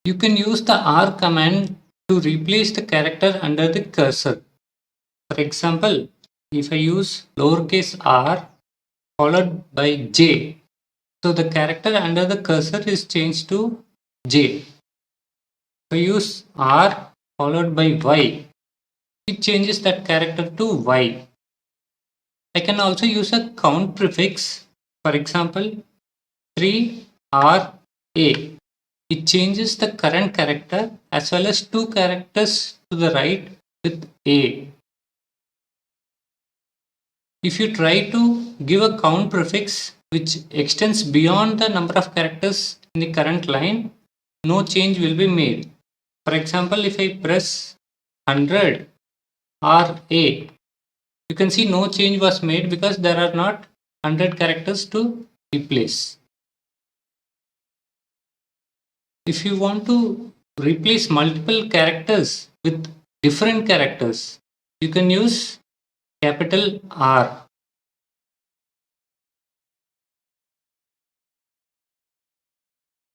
You can use the R command to replace the character under the cursor. For example, if I use lowercase r followed by J, so the character under the cursor is changed to J. If I use R followed by Y, it changes that character to Y. I can also use a count prefix. For example, 3RA. It changes the current character as well as two characters to the right with A. If you try to give a count prefix which extends beyond the number of characters in the current line, no change will be made. For example, if I press 100 RA, you can see no change was made because there are not 100 characters to replace. If you want to replace multiple characters with different characters, you can use capital R.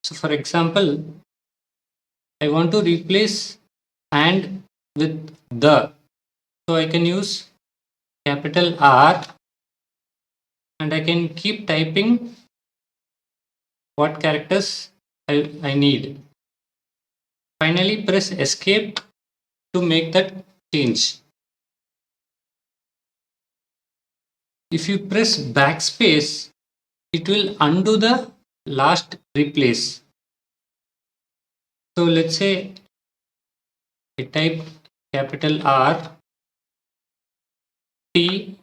So for example, I want to replace and with the. So I can use capital R and I can keep typing what characters I need. Finally, press escape to make that change. If you press backspace, it will undo the last replace. So let's say I type capital R T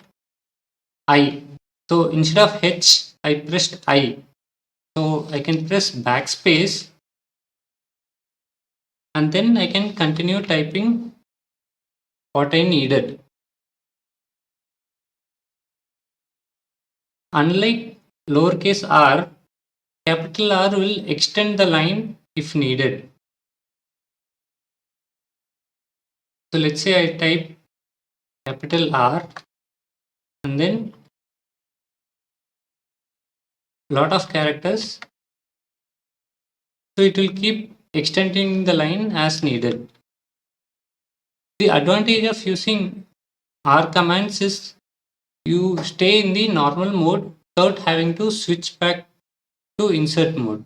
I. So instead of H, I pressed I. So I can press backspace and then I can continue typing what I needed. Unlike lowercase r, capital R will extend the line if needed. So let's say I type capital R and then lot of characters. So it will keep extending the line as needed. The advantage of using R commands is you stay in the normal mode without having to switch back to insert mode.